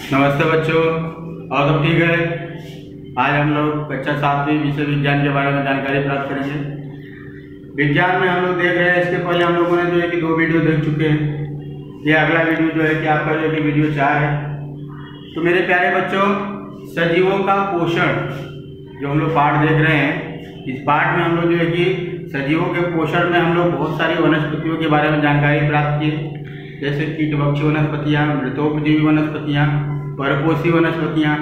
नमस्ते बच्चों, और सब ठीक है। आज हम लोग कक्षा 7वीं विषय विज्ञान के बारे में जानकारी प्राप्त करेंगे। विज्ञान में हम लोग देख रहे हैं, इसके पहले हम लोगों ने जो है कि 2 वीडियो देख चुके हैं। ये अगला वीडियो जो है कि आपका जो कि वीडियो 4 है। तो मेरे प्यारे बच्चों, सजीवों का पोषण जो हम लोग पाठ देख रहे हैं, इस पाठ में हम लोग जो है कि सजीवों के पोषण में हम लोग बहुत सारी वनस्पतियों के बारे में जानकारी प्राप्त की, जैसे कीटभक्षी वनस्पतियाँ, मृतोपजीवी वनस्पतियाँ, परपोषी वनस्पतियाँ,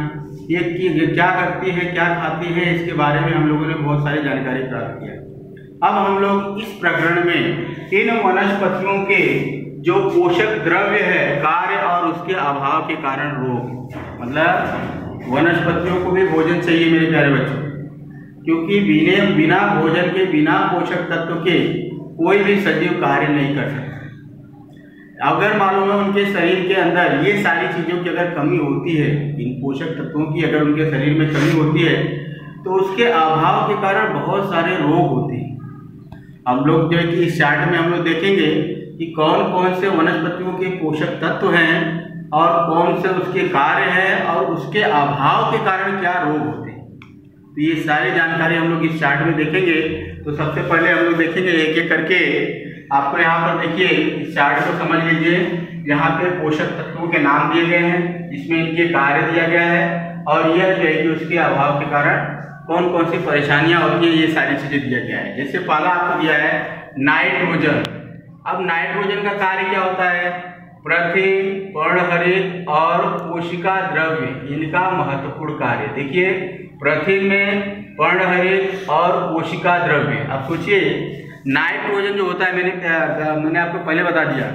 ये क्या करती है, क्या खाती है, इसके बारे में हम लोगों ने बहुत सारी जानकारी प्राप्त किया। अब हम लोग इस प्रकरण में इन वनस्पतियों के जो पोषक द्रव्य है, कार्य और उसके अभाव के कारण रोग, मतलब वनस्पतियों को भी भोजन चाहिए मेरे प्यारे बच्चों, क्योंकि बिना भोजन के, बिना पोषक तत्व के कोई भी सजीव कार्य नहीं कर सकता। अगर मालूम है उनके शरीर के अंदर ये सारी चीज़ों की अगर कमी होती है, इन पोषक तत्वों की अगर उनके शरीर में कमी होती है, तो उसके अभाव के कारण बहुत सारे रोग होते हैं। हम लोग जो है कि इस चार्ट में हम लोग देखेंगे कि कौन कौन से वनस्पतियों के पोषक तत्व हैं और कौन से उसके कार्य हैं और उसके अभाव के कारण क्या रोग होते हैं। तो ये सारी जानकारी हम लोग इस चार्ट में देखेंगे। तो सबसे पहले हम लोग देखेंगे एक एक करके। आपको यहाँ पर देखिए, इस चार्ट को समझ लीजिए। यहाँ पे पोषक तत्वों के नाम दिए गए हैं, इसमें इनके कार्य दिया गया है और यह जो है कि उसके अभाव के कारण कौन कौन सी परेशानियां होती हैं, ये सारी चीजें दिया गया है। जैसे पहला आपको दिया है नाइट्रोजन। अब नाइट्रोजन का कार्य क्या होता है? पृथ्वी, पर्णहरित और कोशिका द्रव्य, इनका महत्वपूर्ण कार्य। देखिए, पृथ्वी में पर्णहरित और कोशिका द्रव्य। अब सोचिए, नाइट्रोजन जो होता है, मैंने आपको पहले बता दिया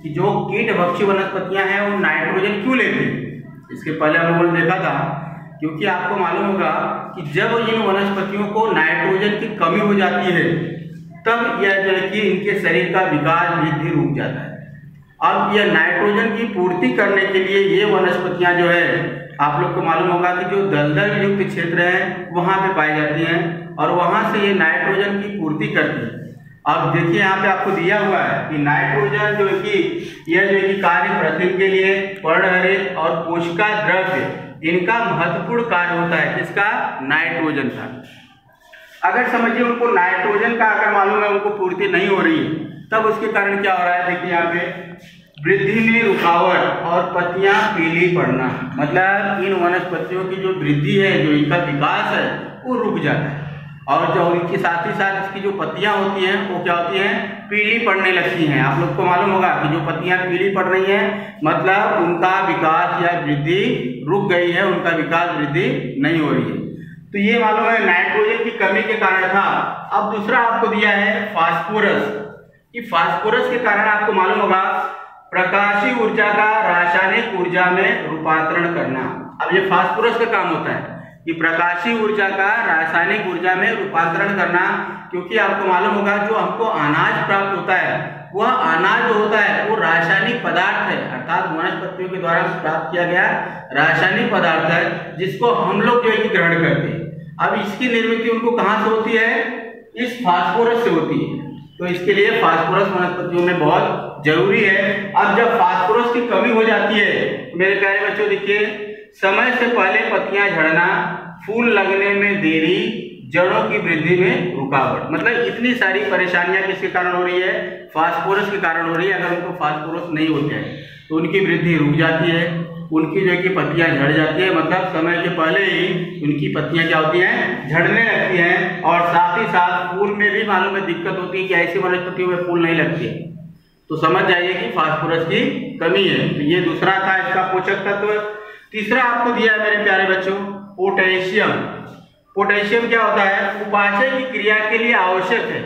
कि जो कीटभक्षी वनस्पतियां हैं वो नाइट्रोजन क्यों लेती हैं। इसके पहले हम लोगों ने देखा था, क्योंकि आपको मालूम होगा कि जब इन वनस्पतियों को नाइट्रोजन की कमी हो जाती है, तब यह जो है कि इनके शरीर का विकास वृद्धि रुक जाता है। अब यह नाइट्रोजन की पूर्ति करने के लिए ये वनस्पतियां जो है, आप लोग को मालूम होगा कि जो दलदल युक्त क्षेत्र है वहां पे पाई जाती हैं और वहां से ये नाइट्रोजन की पूर्ति करती है। अब देखिए, यहाँ पे आपको दिया हुआ है कि नाइट्रोजन जो है कि यह जो है कि कार्य पृथ्वी के लिए, पर्णहरित और कोशिका द्रव्य, इनका महत्वपूर्ण कार्य होता है। किसका? नाइट्रोजन का। अगर समझिए उनको नाइट्रोजन का अगर मालूम है उनको पूर्ति नहीं हो रही है, तब उसके कारण क्या हो रहा है? देखिए यहाँ पे वृद्धि में रुकावट और पत्तियां पीली पड़ना, मतलब इन वनस्पतियों की जो वृद्धि है, जो इनका विकास है, वो रुक जाता है। और जो उनके साथ ही साथ इसकी जो पत्तियां होती हैं वो क्या होती हैं? पीली पड़ने लगती हैं। आप लोग को मालूम होगा कि जो पत्तियां पीली पड़ रही हैं, मतलब उनका विकास या वृद्धि रुक गई है, उनका विकास वृद्धि नहीं हो रही है। तो ये मालूम है नाइट्रोजन की कमी के कारण था। अब दूसरा आपको दिया है फास्फोरस, कि फास्फोरस के कारण आपको मालूम होगा प्रकाशीय ऊर्जा का रासायनिक ऊर्जा में रूपांतरण करना। अब ये फास्फोरस का काम होता है कि प्रकाशीय ऊर्जा का रासायनिक ऊर्जा में रूपांतरण करना, क्योंकि आपको मालूम होगा जो हमको अनाज प्राप्त होता है, वह अनाज जो होता है वो रासायनिक पदार्थ है, अर्थात वनस्पतियों के द्वारा प्राप्त किया गया रासायनिक पदार्थ है, जिसको हम लोग जो है कि ग्रहण करते हैं। अब इसकी निर्मित उनको कहाँ से होती है? इस फास्फोरस से होती है। तो इसके लिए फास्फोरस वनस्पतियों में बहुत जरूरी है। अब जब फास्फोरस की कमी हो जाती है, मेरे प्यारे बच्चों देखिए, समय से पहले पत्तियां झड़ना, फूल लगने में देरी, जड़ों की वृद्धि में रुकावट, मतलब इतनी सारी परेशानियां किसके कारण हो रही है? फास्फोरस के कारण हो रही है। अगर उनको फास्फोरस नहीं होते हैं तो उनकी वृद्धि रुक जाती है, उनकी जो है कि पत्तियां झड़ जाती है, मतलब समय के पहले ही उनकी पत्तियां क्या होती हैं? झड़ने लगती हैं। और साथ ही साथ फूल में भी मालूम है दिक्कत होती है कि ऐसी वनस्पतियों में फूल नहीं लगती। तो समझ जाइए कि फास्फोरस की कमी है। तो ये दूसरा था इसका पोषक तत्व। तीसरा आपको दिया है मेरे प्यारे बच्चों पोटेशियम। पोटेशियम क्या होता है? उपापचय की क्रिया के लिए आवश्यक है,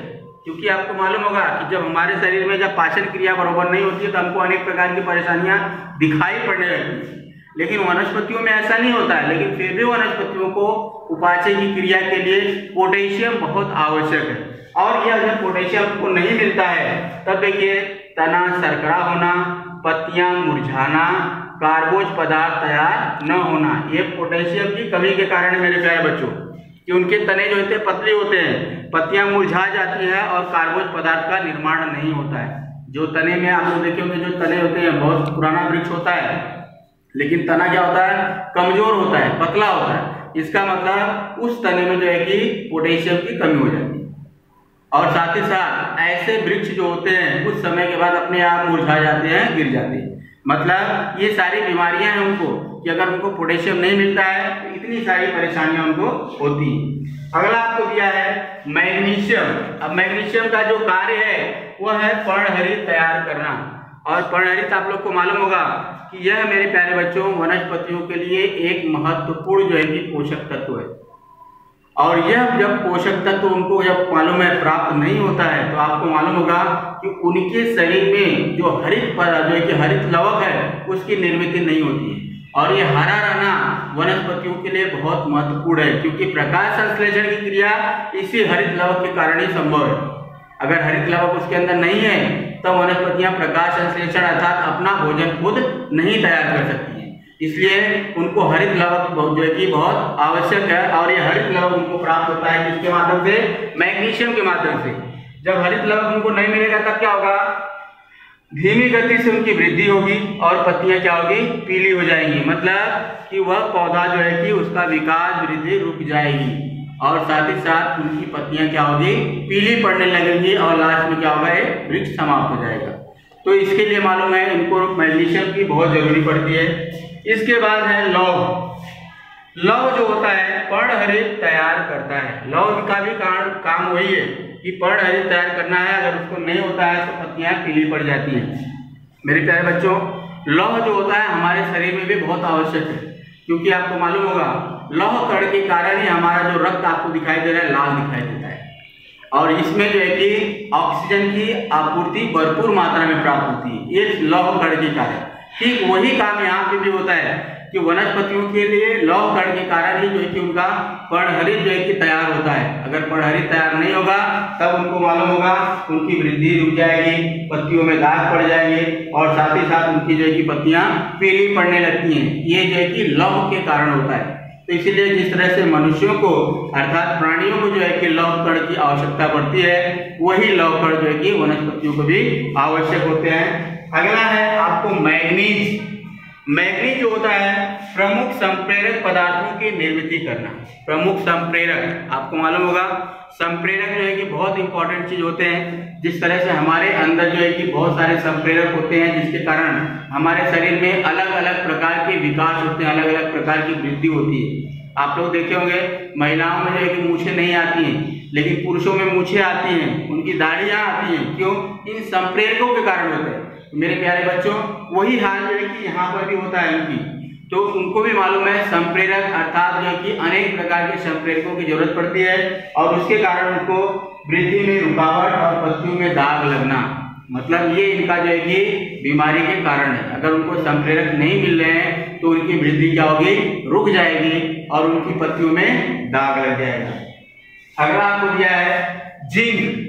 क्योंकि आपको मालूम होगा कि जब हमारे शरीर में जब पाचन क्रिया बराबर नहीं होती है तो हमको अनेक प्रकार की परेशानियां दिखाई पड़ने लगती हैं। लेकिन वनस्पतियों में ऐसा नहीं होता है, लेकिन फिर भी वनस्पतियों को उपापचय की क्रिया के लिए पोटेशियम बहुत आवश्यक है। और यह जब पोटेशियम को नहीं मिलता है, तब देखिए तना सरकरा होना, पत्तियां मुरझाना, कार्बोज पदार्थ तैयार न होना, ये पोटेशियम की कमी के कारण है मेरे प्यारे बच्चों, कि उनके तने जो होते हैं पतले होते हैं, पत्तियां मुरझा जाती है और कार्बोज पदार्थ का निर्माण नहीं होता है। जो तने में आप लोग देखे होंगे, जो तने होते हैं, बहुत पुराना वृक्ष होता है, लेकिन तना क्या होता है, कमजोर होता है, पतला होता है। इसका मतलब उस तने में जो है कि पोटेशियम की कमी हो जाती है। और साथ ही साथ ऐसे वृक्ष जो होते हैं कुछ समय के बाद अपने आप मुरझा जाते हैं, गिर जाते हैं। मतलब ये सारी बीमारियां हैं उनको कि अगर उनको पोटेशियम नहीं मिलता है तो इतनी सारी परेशानियां उनको होती हैं। अगला आपको दिया है मैग्नीशियम। अब मैग्नीशियम का जो कार्य है वह है पर्णहरित तैयार करना। और पर्णहरित आप लोग को मालूम होगा कि यह मेरे प्यारे बच्चों वनस्पतियों के लिए एक महत्वपूर्ण जो है कि पोषक तत्व है। और यह जब पोषक तत्व उनको जब मालूम है प्राप्त नहीं होता है तो आपको मालूम होगा कि उनके शरीर में जो हरित लवक है उसकी निर्मित नहीं होती है। और ये हरा रहना वनस्पतियों के लिए बहुत महत्वपूर्ण है, क्योंकि प्रकाश संश्लेषण की क्रिया इसी हरित लवक के कारण ही संभव है। अगर हरित लवक उसके अंदर नहीं है तब वनस्पतियां प्रकाश संश्लेषण अर्थात अपना भोजन खुद नहीं तैयार कर सकती हैं। इसलिए उनको हरित लवक जो है कि बहुत आवश्यक है। और ये हरित लवक उनको प्राप्त होता है किसके माध्यम से, मैग्नीशियम के माध्यम से। जब हरित लवक उनको नहीं मिलेगा तब क्या होगा, धीमी गति से उनकी वृद्धि होगी और पत्तियां क्या होगी, पीली हो जाएंगी। मतलब कि वह पौधा जो है कि उसका विकास वृद्धि रुक जाएगी और साथ ही साथ उनकी पत्तियां क्या होगी, पीली पड़ने लगेंगी और लास्ट में क्या होगा, ये वृक्ष समाप्त हो जाएगा। तो इसके लिए मालूम है इनको मैग्नीशियम की बहुत जरूरी पड़ती है। इसके बाद है लौह। लौह जो होता है पर्णहरित तैयार करता है। लौह का भी काम वही है कि पर्णहरित तैयार करना है। अगर उसको नहीं होता है तो पत्तियां पीली पड़ जाती हैं। मेरे प्यारे बच्चों, लौह जो होता है हमारे शरीर में भी बहुत आवश्यक है, क्योंकि आपको मालूम होगा लौह कण के कारण ही हमारा जो रक्त आपको दिखाई दे रहा है लाल दिखाई देता है। और इसमें जो है कि ऑक्सीजन की आपूर्ति भरपूर मात्रा में प्राप्त होती है, ये लौह कण के कारण। ठीक वही काम यहाँ पे भी होता है कि वनस्पतियों के लिए लौह कण के कारण ही जो है कि उनका पर्णहरित जो है कि तैयार होता है। अगर पर्णहरित तैयार नहीं होगा तब उनको मालूम होगा उनकी वृद्धि रुक जाएगी, पत्तियों में दाग पड़ जाएंगे और साथ ही साथ उनकी जो है कि पत्तियां पीली पड़ने लगती हैं। ये जो है कि लौह के कारण होता है। तो इसीलिए जिस तरह से मनुष्यों को अर्थात प्राणियों को जो है कि लौह कण की आवश्यकता पड़ती है, वही लौह कण जो है कि वनस्पतियों को भी आवश्यक होते हैं। अगला है आपको मैग्नीज। मैग्नीज जो होता है प्रमुख संप्रेरक पदार्थों की निर्मित करना। प्रमुख संप्रेरक आपको मालूम होगा, संप्रेरक जो है कि बहुत इंपॉर्टेंट चीज होते हैं। जिस तरह से हमारे अंदर जो है कि बहुत सारे संप्रेरक होते हैं जिसके कारण हमारे शरीर में अलग अलग प्रकार के विकास होते हैं, अलग अलग प्रकार की वृद्धि होती है। आप लोग देखे होंगे महिलाओं में जो है कि मूछें नहीं आती हैं, लेकिन पुरुषों में मूछें आती हैं, उनकी दाढ़ियां आती हैं। क्यों? इन संप्रेरकों के कारण होते हैं। मेरे प्यारे बच्चों, वही हाल जो है कि यहाँ पर भी होता है उनकी। तो उनको भी मालूम है संप्रेरक अर्थात जो है कि अनेक प्रकार के संप्रेरकों की जरूरत पड़ती है और उसके कारण उनको वृद्धि में रुकावट और पत्तियों में दाग लगना, मतलब ये इनका जो है कि बीमारी के कारण है। अगर उनको संप्रेरक नहीं मिल रहे हैं तो उनकी वृद्धि क्या होगी, रुक जाएगी और उनकी पत्तियों में दाग लग जाएगा। अगला आपको दिया है जिंक।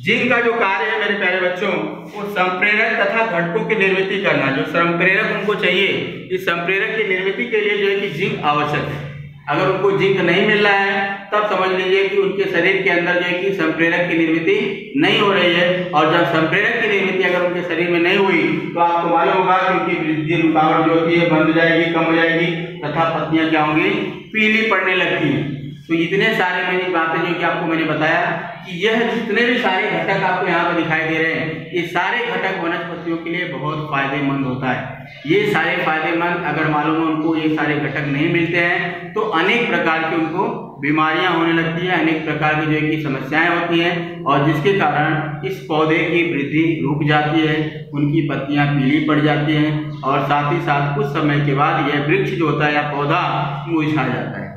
जिंक का जो कार्य है मेरे प्यारे बच्चों, वो संप्रेरक तथा घटकों की निर्मित करना। जो संप्रेरक उनको चाहिए, इस संप्रेरक की निर्मित के लिए जो है कि जिंक आवश्यक है। अगर उनको जिंक नहीं मिल रहा है तब समझ लीजिए कि उनके शरीर के अंदर जो है कि संप्रेरक की निर्मित नहीं हो रही है। और जब संप्रेरक की निर्मित अगर उनके शरीर में नहीं हुई तो आपको मालूम होगा कि उनकी वृद्धि रुकावट जो होती है बंद हो जाएगी, कम हो जाएगी तथा पत्तियां क्या होंगी, पीली पड़ने लगती हैं। तो इतने सारे मैंने बातें जो कि आपको मैंने बताया कि यह जितने भी सारे घटक आपको यहाँ पर दिखाई दे रहे हैं, ये सारे घटक वनस्पतियों के लिए बहुत फायदेमंद होता है। ये सारे फायदेमंद अगर मालूम है उनको ये सारे घटक नहीं मिलते हैं तो अनेक प्रकार की उनको बीमारियां होने लगती हैं, अनेक प्रकार की जो है कि समस्याएं होती हैं और जिसके कारण इस पौधे की वृद्धि रुक जाती है, उनकी पत्तियां पीली पड़ जाती हैं और साथ ही साथ कुछ समय के बाद यह वृक्ष जो होता है या पौधा मुरझा जाता है।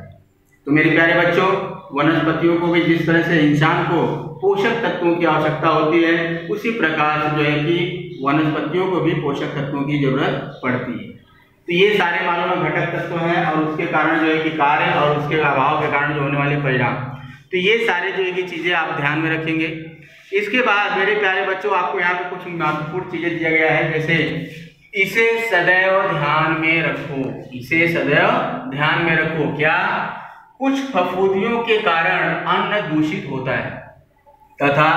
तो मेरे प्यारे बच्चों, वनस्पतियों को भी जिस तरह से इंसान को पोषक तत्वों की आवश्यकता होती है, उसी प्रकार से जो है कि वनस्पतियों को भी पोषक तत्वों की जरूरत पड़ती है। तो ये सारे मालूम घटक तत्व हैं और उसके कारण जो है कि कार्य और उसके अभाव के कारण जो होने वाले परिणाम, तो ये सारे जो है कि चीजें आप ध्यान में रखेंगे। इसके बाद मेरे प्यारे बच्चों, आपको यहाँ पे कुछ महत्वपूर्ण चीजें दिया गया है, जैसे इसे सदैव ध्यान में रखो। इसे सदैव ध्यान में रखो। क्या? कुछ फफूंदियों के कारण अन्न दूषित होता है तथा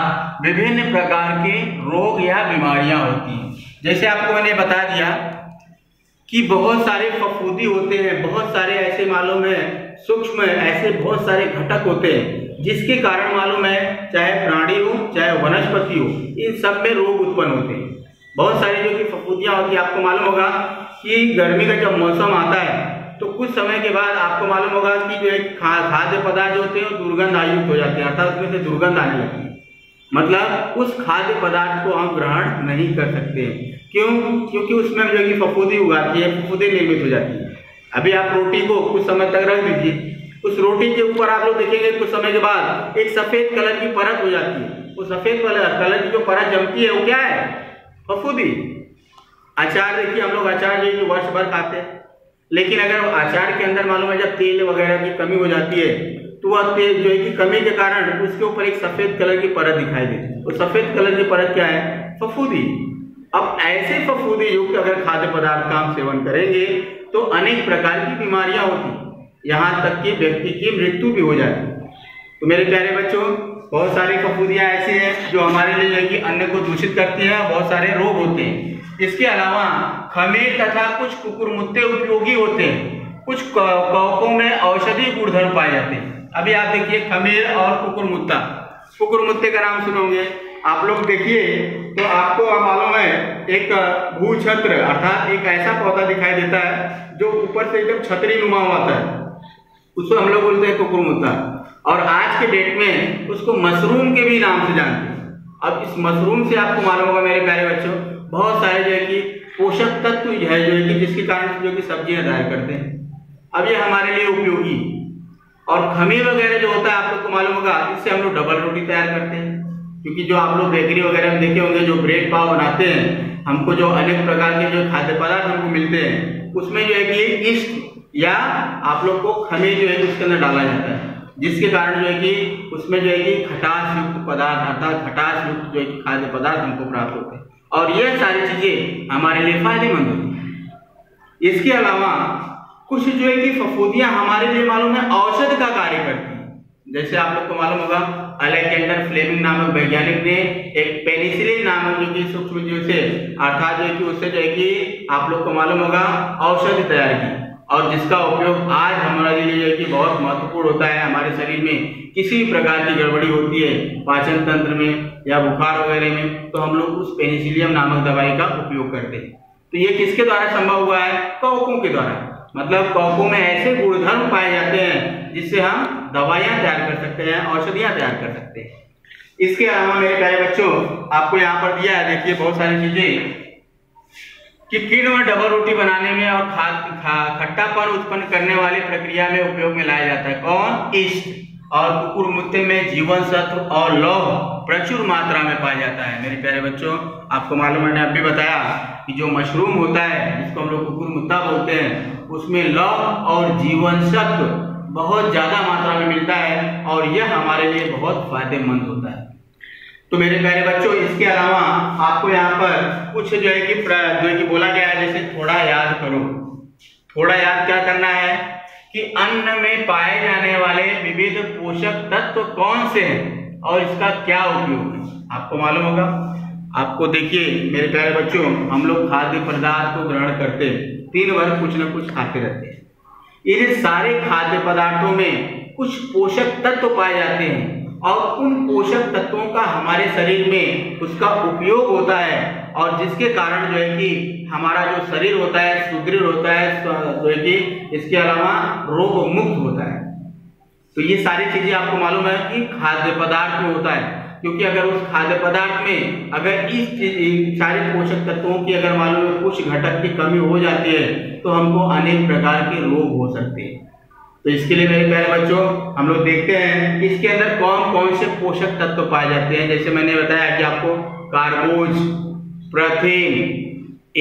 विभिन्न प्रकार के रोग या बीमारियां होती हैं। जैसे आपको मैंने बता दिया कि बहुत सारे फफूंदी होते हैं, बहुत सारे ऐसे मालूम है सूक्ष्म ऐसे बहुत सारे घटक होते हैं जिसके कारण मालूम है चाहे प्राणी हो चाहे वनस्पति हो, इन सब में रोग उत्पन्न होते हैं। बहुत सारी जो कि फफूंदियां होती है, आपको मालूम होगा कि गर्मी का जब मौसम आता है तो कुछ समय के बाद आपको मालूम होगा कि जो एक खाद्य पदार्थ जो होते हैं वो दुर्गंध आयुक्त हो जाते हैं, अर्थात उसमें से दुर्गंध आने लगती है। मतलब उस खाद्य पदार्थ को हम ग्रहण नहीं कर सकते। क्यों? क्योंकि उसमें जो कि फफूंदी उगाती है, फफूंदी निर्मित हो जाती है। अभी आप रोटी को कुछ समय तक रख दीजिए, उस रोटी के ऊपर आप लोग देखेंगे कुछ समय के बाद एक सफेद कलर की परत हो जाती है। वो सफेद कलर की जो परत जमती है वो क्या है? फफूंदी। अचार देखिए, हम लोग अचार जो कि वर्ष भर खाते हैं, लेकिन अगर अचार के अंदर मालूम है जब तेल वगैरह की कमी हो जाती है तो वह तेल जो है कि कमी के कारण उसके ऊपर एक सफेद कलर की परत दिखाई देती है। वो सफेद कलर की परत क्या है? फफूंदी। अब ऐसे फफूंदी युक्त अगर खाद्य पदार्थ का हम सेवन करेंगे तो अनेक प्रकार की बीमारियां होती, यहाँ तक कि व्यक्ति की मृत्यु भी हो जाती है। तो मेरे प्यारे बच्चों, बहुत सारी फफूंदियां ऐसी हैं जो हमारे लिए जो है कि अन्न को दूषित करती है, बहुत सारे रोग होते हैं। इसके अलावा खमीर तथा कुछ कुकुरमुत्ते उपयोगी होते हैं, कुछ कवकों में औषधि गुणधर्म पाए जाते हैं। अभी आप देखिए खमीर और कुकुरमुत्ता, कुकुरमुत्ते का नाम सुनोगे आप लोग, देखिए तो आपको मालूम है एक भूछत्र अर्थात एक ऐसा पौधा दिखाई देता है जो ऊपर से एकदम छतरी नुमा होता है, उसको हम लोग बोलते हैं कुकुरमुत्ता। और आज के डेट में उसको मशरूम के भी नाम से जानते हैं। अब इस मशरूम से आपको मालूम होगा मेरे प्यारे बच्चों, बहुत सारे जो है कि पोषक तत्व है जो है कि जिसके कारण जो कि सब्जियां तैयार करते हैं। अब ये हमारे लिए उपयोगी। और खमीर वगैरह जो होता है आप लोग को मालूम होगा, इससे हम लोग डबल रोटी तैयार करते हैं। क्योंकि जो आप लोग बेकरी वगैरह में देखे होंगे जो ब्रेड पाव बनाते हैं, हमको जो अनेक प्रकार के जो खाद्य पदार्थ हमको मिलते हैं उसमें जो है कि ईस्ट या आप लोग को खमीर जो है उसके अंदर डाला जाता है, जिसके कारण जो है कि उसमें जो है कि खटास युक्त पदार्थ अर्थात खटास युक्त जो है कि खाद्य पदार्थ हमको प्राप्त होते हैं। और यह सारी चीजें हमारे लिए फायदेमंद होती हैं। इसके अलावा कुछ जो है कि फफूंदियां हमारे लिए मालूम है औषध का कार्य करती है। जैसे आप लोग को मालूम होगा अलेक्जेंडर फ्लेमिंग नामक वैज्ञानिक ने एक पेनिसिलिन नामक जो कि सूक्ष्मजीव से अर्थात जो है कि उससे जो है कि आप लोग को मालूम होगा औषधि तैयार की, और जिसका उपयोग आज हमारे लिए जो है कि बहुत महत्वपूर्ण होता है। हमारे शरीर में किसी भी प्रकार की गड़बड़ी होती है पाचन तंत्र में या बुखार वगैरह में, तो हम लोग उस पेनिसिलियम नामक दवाई का उपयोग करते हैं। तो ये किसके द्वारा संभव हुआ है? कवकों के द्वारा। मतलब कवकों में ऐसे गुणधर्म पाए जाते हैं जिससे हम दवाइयां तैयार कर सकते हैं, औषधियां तैयार कर सकते हैं। इसके अलावा मेरे प्यारे बच्चों, आपको यहाँ पर दिया है, देखिए बहुत सारी चीजें कि किण्व डबल रोटी बनाने में और खट्टापन उत्पन्न करने वाली प्रक्रिया में उपयोग में लाया जाता है। कौन? ईस्ट। और कुकुरमुत्ते में जीवन सत्व और लौह प्रचुर मात्रा में पाया जाता है। मेरे प्यारे बच्चों, आपको मालूम है, मैंने अभी बताया कि जो मशरूम होता है जिसको हम लोग कुकुरमुत्ता बोलते हैं, उसमें लौह और जीवन सत्व बहुत ज्यादा मात्रा में मिलता है और यह हमारे लिए बहुत फायदेमंद होता है। तो मेरे प्यारे बच्चों, इसके अलावा आपको यहाँ पर कुछ जो है कि बोला गया है, जैसे थोड़ा याद करो। थोड़ा याद क्या करना है कि अन्न में पाए जाने वाले विविध पोषक तत्व कौन से हैं और इसका क्या उपयोग है, आपको मालूम होगा। आपको देखिए मेरे प्यारे बच्चों, हम लोग खाद्य पदार्थ को ग्रहण करते हैं, दिन भर कुछ न कुछ खाते रहते हैं। इन सारे खाद्य पदार्थों में कुछ पोषक तत्व पाए जाते हैं और उन पोषक तत्वों का हमारे शरीर में उसका उपयोग होता है, और जिसके कारण जो है कि हमारा जो शरीर होता है सुदृढ़ होता है, जो है कि इसके अलावा रोग मुक्त होता है। तो ये सारी चीजें आपको मालूम है कि खाद्य पदार्थ में होता है। क्योंकि अगर उस खाद्य पदार्थ में अगर इस सारे पोषक तत्वों की अगर मालूम है कुछ घटक की कमी हो जाती है तो हमको अनेक प्रकार के रोग हो सकते हैं। तो इसके लिए मेरे प्यारे बच्चों, हम लोग देखते हैं इसके अंदर कौन कौन से पोषक तत्व पाए जाते हैं। जैसे मैंने बताया कि आपको कार्बोज, प्रोटीन,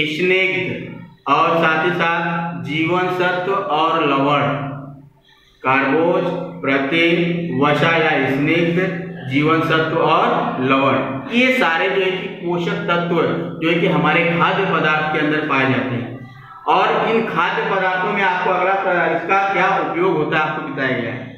स्निग्ध और साथ ही साथ जीवन सत्व और लवण। कार्बोज, प्रोटीन, वसा या स्निग्ध, जीवन सत्व और लवण, ये सारे जो है कि पोषक तत्व जो है कि हमारे खाद्य पदार्थ के अंदर पाए जाते हैं। और इन खाद्य पदार्थों में आपको अगला इसका क्या उपयोग होता है आपको बताया गया है।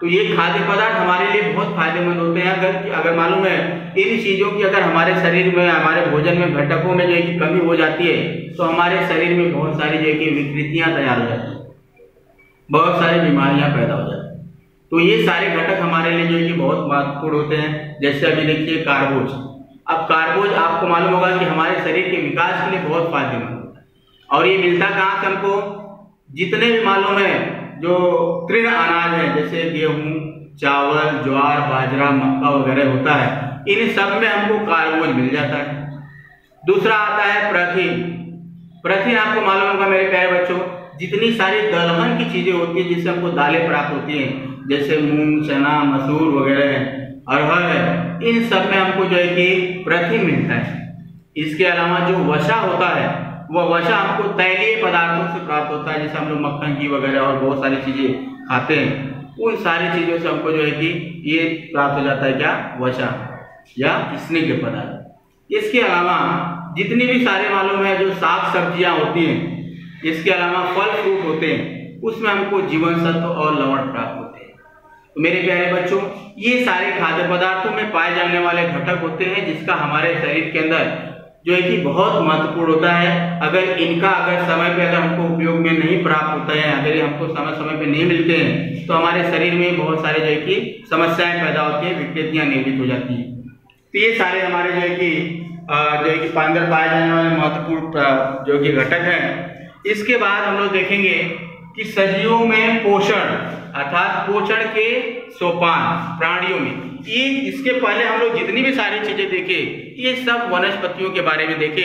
तो ये खाद्य पदार्थ हमारे लिए बहुत फायदेमंद होते हैं। अगर मालूम है इन चीजों की अगर हमारे शरीर में, हमारे भोजन में, घटकों में जो है कि कमी हो जाती है तो हमारे शरीर में बहुत सारी जो है कि विकृतियां तैयार हो जाती हैं, बहुत सारी बीमारियां पैदा हो जाती हैं। तो ये सारे घटक हमारे लिए जो है कि बहुत महत्वपूर्ण होते हैं। जैसे अभी देखिए कार्बोज। अब कार्बोज आपको मालूम होगा कि हमारे शरीर के विकास के लिए बहुत फायदेमंद होता है। और ये मिलता कहाँ से हमको? जितने भी मालूम है जो तृण अनाज है, जैसे गेहूं, चावल, ज्वार, बाजरा, मक्का वगैरह होता है, इन सब में हमको कार्बोज मिल जाता है। दूसरा आता है प्रोटीन। प्रोटीन आपको मालूम होगा मेरे प्यारे बच्चों, जितनी सारी दलहन की चीजें होती है जिससे हमको दालें प्राप्त होती हैं, जैसे मूंग, चना, मसूर वगैरह, अरहर है, इन सब में हमको जो है कि प्रोटीन मिलता है। इसके अलावा जो वसा होता है, वह वसा हमको तैलीय पदार्थों से प्राप्त होता है, जैसे हम लोग मक्खन, घी वगैरह और बहुत सारी चीजें खाते हैं, उन सारी चीजों से हमको जो है कि ये प्राप्त हो जाता है क्या? वसा या स्निग्ध पदार्थ। इसके अलावा जितनी भी सारे मालूम है जो साग सब्जियां होती हैं, इसके अलावा फल फ्रूट होते हैं, उसमें हमको जीवन सत्व और लवण प्राप्त होते हैं। तो मेरे प्यारे बच्चों, ये सारे खाद्य पदार्थों में पाए जाने वाले घटक होते हैं जिसका हमारे शरीर के अंदर जो है कि बहुत महत्वपूर्ण होता है। अगर इनका समय पे अगर हमको उपयोग में नहीं प्राप्त होता है, अगर ये हमको समय पे नहीं मिलते हैं, तो हमारे शरीर में बहुत सारे जो है कि समस्याएं पैदा होती हैं, विकृतियां निर्मित हो जाती हैं। तो ये सारे हमारे जो है कि अंदर पाए जाने वाले महत्वपूर्ण जो कि घटक हैं। इसके बाद हम लोग देखेंगे कि सजीवों में पोषण अर्थात पोषण के सोपान प्राणियों में, ये इसके पहले हम लोग जितनी भी सारी चीजें देखे ये सब वनस्पतियों के बारे में देखे।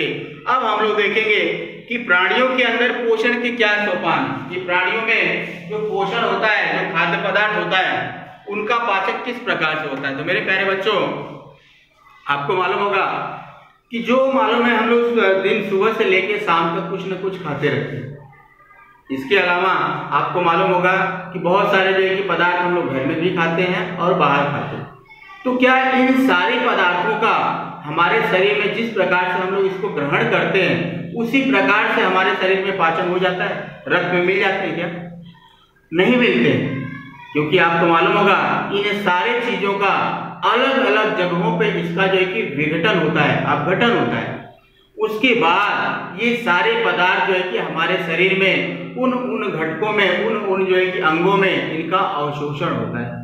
अब हम लोग देखेंगे कि प्राणियों के अंदर पोषण के क्या सोपान, कि प्राणियों में जो पोषण होता है, जो खाद्य पदार्थ होता है, उनका पाचन किस प्रकार से होता है। तो मेरे प्यारे बच्चों, आपको मालूम होगा कि जो मालूम है हम लोग दिन सुबह से लेकर शाम तक कुछ न कुछ खाते रहते हैं। इसके अलावा आपको मालूम होगा कि बहुत सारे जो है कि पदार्थ हम लोग घर में भी खाते हैं और बाहर खाते हैं। तो क्या इन सारे पदार्थों का हमारे शरीर में जिस प्रकार से हम लोग इसको ग्रहण करते हैं उसी प्रकार से हमारे शरीर में पाचन हो जाता है, रक्त में मिल जाते हैं? क्या नहीं मिलते, क्योंकि आपको मालूम होगा इन सारे चीजों का अलग अलग जगहों पे इसका जो है कि विघटन होता है, अपघटन होता है। उसके बाद ये सारे पदार्थ जो है कि हमारे शरीर में उन घटकों में, उन जो है कि अंगों में इनका अवशोषण होता है।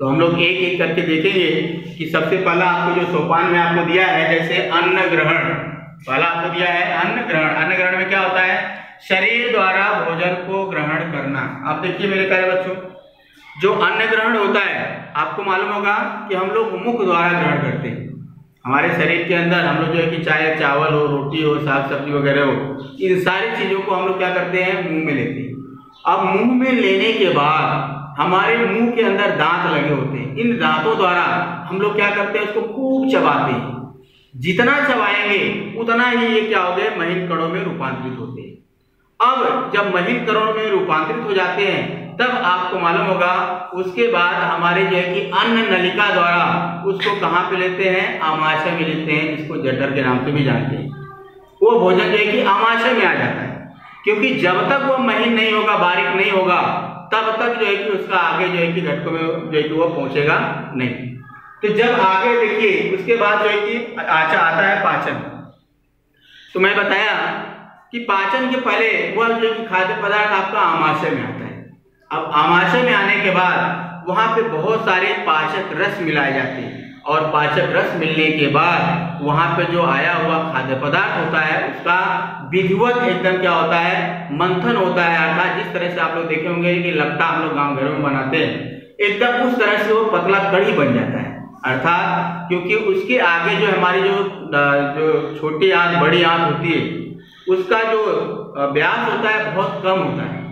तो हम लोग एक एक करके देखेंगे कि सबसे पहला आपको जो सोपान में आपको दिया है, जैसे अन्न ग्रहण, पहला आपको दिया है अन्न ग्रहण। अन्न ग्रहण में क्या होता है? शरीर द्वारा भोजन को ग्रहण करना। आप देखिए मेरे प्यारे बच्चों, जो अन्न ग्रहण होता है आपको मालूम होगा कि हम लोग मुख द्वारा ग्रहण करते हैं। हमारे शरीर के अंदर हम लोग जो है कि चाहे चावल हो, रोटी हो, साग सब्जी वगैरह हो, इन सारी चीजों को हम लोग क्या करते हैं? मुंह में लेते हैं। अब मुंह में लेने के बाद हमारे मुंह के अंदर दांत लगे होते हैं। इन दांतों द्वारा हम लोग क्या करते हैं? उसको खूब चबाते हैं। जितना चबाएंगे उतना ही ये क्या हो गए? महीन कणों में रूपांतरित होते हैं। अब जब महीन कणों में रूपांतरित हो जाते हैं तब आपको मालूम होगा उसके बाद हमारे जो है कि अन्न नलिका द्वारा उसको कहाँ पे लेते हैं? आमाशय में लेते हैं, जिसको जठर के नाम से भी जानते हैं। वो भोजन जो है कि आमाशय में आ जाता है, क्योंकि जब तक वो महीन नहीं होगा, बारीक नहीं होगा, तब तक जो है कि उसका आगे जो है कि घटकों में जो है कि वो पहुंचेगा नहीं। तो जब आगे देखिए उसके बाद जो है कि आता है पाचन। तो मैं बताया कि पाचन के पहले वह जो है कि खाद्य पदार्थ आपका आमाशय में आता है। अब आमाशय में आने के बाद वहां पे बहुत सारे पाचक रस मिलाए जाते हैं, और पाचक रस मिलने के बाद वहां पे जो आया हुआ खाद्य पदार्थ होता है उसका विधिवत एकदम क्या होता है? मंथन होता है। अर्थात जिस तरह से आप लोग देखे होंगे कि लपटा हम लोग गाँव घरों में बनाते हैं, एकदम उस तरह से वो पतला कड़ी बन जाता है। अर्थात क्योंकि उसके आगे जो हमारी जो छोटी आंत बड़ी आंत होती है उसका जो व्यास होता है बहुत कम होता है।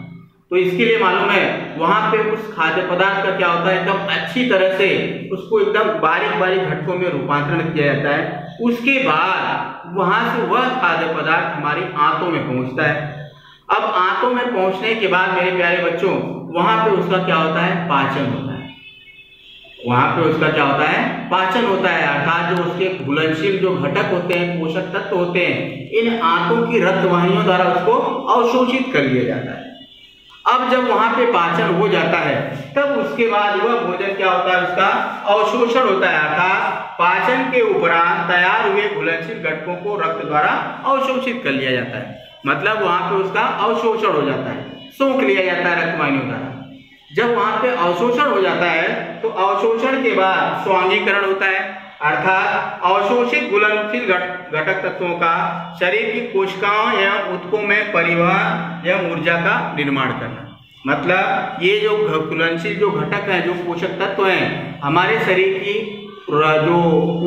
तो इसके लिए मालूम है वहां पे उस खाद्य पदार्थ का क्या होता है? एकदम अच्छी तरह से उसको एकदम बारीक बारीक घटकों में रूपांतरण किया जाता है। उसके बाद वहां से वह खाद्य पदार्थ हमारी आंतों में पहुंचता है। अब आंतों में पहुंचने के बाद मेरे प्यारे बच्चों वहां पे उसका क्या होता है? पाचन होता है। वहां पे उसका क्या होता है? पाचन होता है। अर्थात जो उसके घुलनशील जो घटक होते हैं, पोषक तत्व होते हैं, इन आंतों की रक्तवाहिनियों द्वारा उसको अवशोषित कर लिया जाता है। अब जब वहां पे पाचन हो जाता है तब उसके बाद वह भोजन क्या होता है, उसका अवशोषण होता है, अर्थात पाचन के उपरांत तैयार हुए घुलनशील घटकों को रक्त द्वारा अवशोषित कर लिया जाता है। मतलब वहां पे उसका अवशोषण हो जाता है, सोख लिया जाता है रक्त वाहिनियों द्वारा। जब वहां पे अवशोषण हो जाता है तो अवशोषण के बाद स्वांगीकरण होता है, अर्थात अवशोषित घुलनशील घटक तत्वों का शरीर की कोशिकाओं एवं ऊतकों में परिवहन एवं ऊर्जा का निर्माण करना। मतलब ये जो घुलनशील जो घटक है, जो पोषक तत्व हैं हमारे शरीर की, जो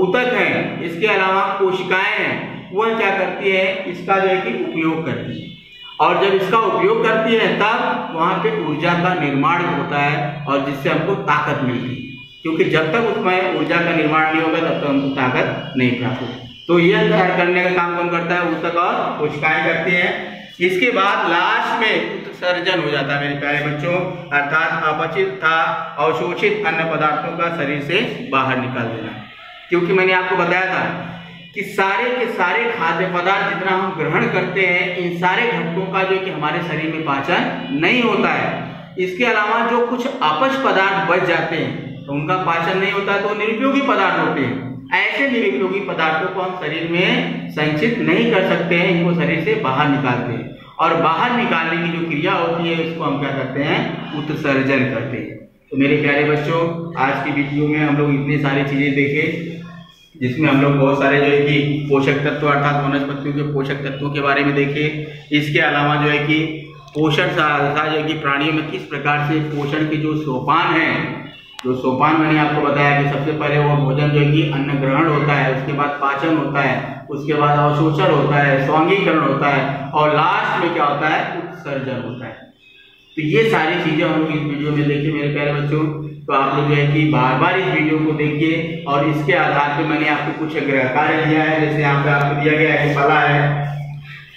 ऊतक हैं, इसके अलावा कोशिकाएं हैं, वह क्या करती है, इसका जो है कि उपयोग करती है। और जब इसका उपयोग करती है तब वहां पे ऊर्जा का निर्माण होता है और जिससे हमको ताकत मिलती है, क्योंकि जब तक उसमें ऊर्जा का निर्माण नहीं होगा तब तक हमको ताकत नहीं प्राप्त होगी। तो यह तैयार करने का काम कौन करता है, ऊतक और कोशिकाएं करती हैं। इसके बाद लास्ट में उत्सर्जन हो जाता है मेरे प्यारे बच्चों, अर्थात अपचित तथा अवशोषित अन्य पदार्थों का शरीर से बाहर निकाल देना। क्योंकि मैंने आपको बताया था कि सारे के सारे खाद्य पदार्थ जितना हम ग्रहण करते हैं, इन सारे घटकों का जो कि हमारे शरीर में पाचन नहीं होता है। इसके अलावा जो कुछ अपच पदार्थ बच जाते हैं तो उनका पाचन नहीं होता, तो निरुपयोगी पदार्थ होते हैं। ऐसे निरुपयोगी पदार्थों को हम शरीर में संचित नहीं कर सकते हैं, इनको शरीर से बाहर निकालते हैं। और बाहर निकालने की जो क्रिया होती है इसको हम क्या करते हैं, उत्सर्जन करते हैं। तो मेरे प्यारे बच्चों, आज की वीडियो में हम लोग इतनी सारी चीजें देखे, जिसमें हम लोग बहुत सारे जो है कि पोषक तत्व अर्थात वनस्पतियों के पोषक तत्वों के बारे में देखे। इसके अलावा जो है कि पोषण जो है कि प्राणियों में किस प्रकार से पोषण के जो सोपान हैं, जो सोपान मैंने आपको बताया कि सबसे पहले वो भोजन जो है कि अन्न ग्रहण होता है, उसके बाद पाचन होता है, उसके बाद अवशोषण होता है, स्वांगीकरण होता है और लास्ट में क्या होता है, उत्सर्जन होता है। तो ये सारी चीजें हम लोग इस वीडियो में देखिए मेरे प्यारे बच्चों। तो आप लोग जो है कि बार बार इस वीडियो को देखिए और इसके आधार पर मैंने आपको कुछ कार्य दिया है। जैसे यहाँ पे आपको दिया गया है, पहला है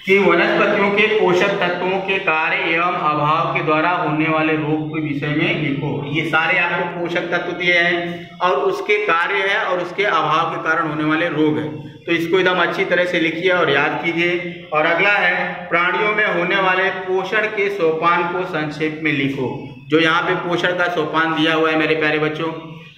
कि वनस्पतियों के पोषक तत्वों के कार्य एवं अभाव के द्वारा होने वाले रोग के विषय में लिखो। ये सारे आपको पोषक तत्व दिए हैं और उसके कार्य है और उसके अभाव के कारण होने वाले रोग है, तो इसको एकदम अच्छी तरह से लिखिए और याद कीजिए। और अगला है प्राणियों में होने वाले पोषण के सोपान को संक्षेप में लिखो। जो यहाँ पे पोषण का सोपान दिया हुआ है मेरे प्यारे बच्चों,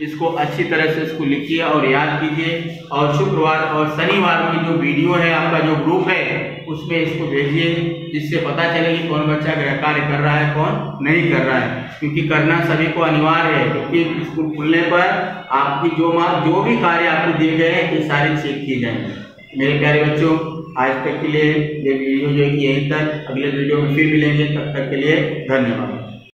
इसको अच्छी तरह से इसको लिखिए और याद कीजिए। और शुक्रवार और शनिवार की जो वीडियो है, आपका जो ग्रुप है, उसमें इसको भेजिए, जिससे पता चले कि कौन बच्चा गृह कार्य कर रहा है, कौन नहीं कर रहा है। क्योंकि करना सभी को अनिवार्य है, क्योंकि स्कूल खुलने पर आपकी जो भी कार्य आपको दिए गए हैं ये सारे चेक किए जाएंगे। मेरे प्यारे बच्चों, आज तक के लिए ये वीडियो जो है कि यहीं तक, अगले वीडियो में फिर मिलेंगे, तब तक के लिए धन्यवाद।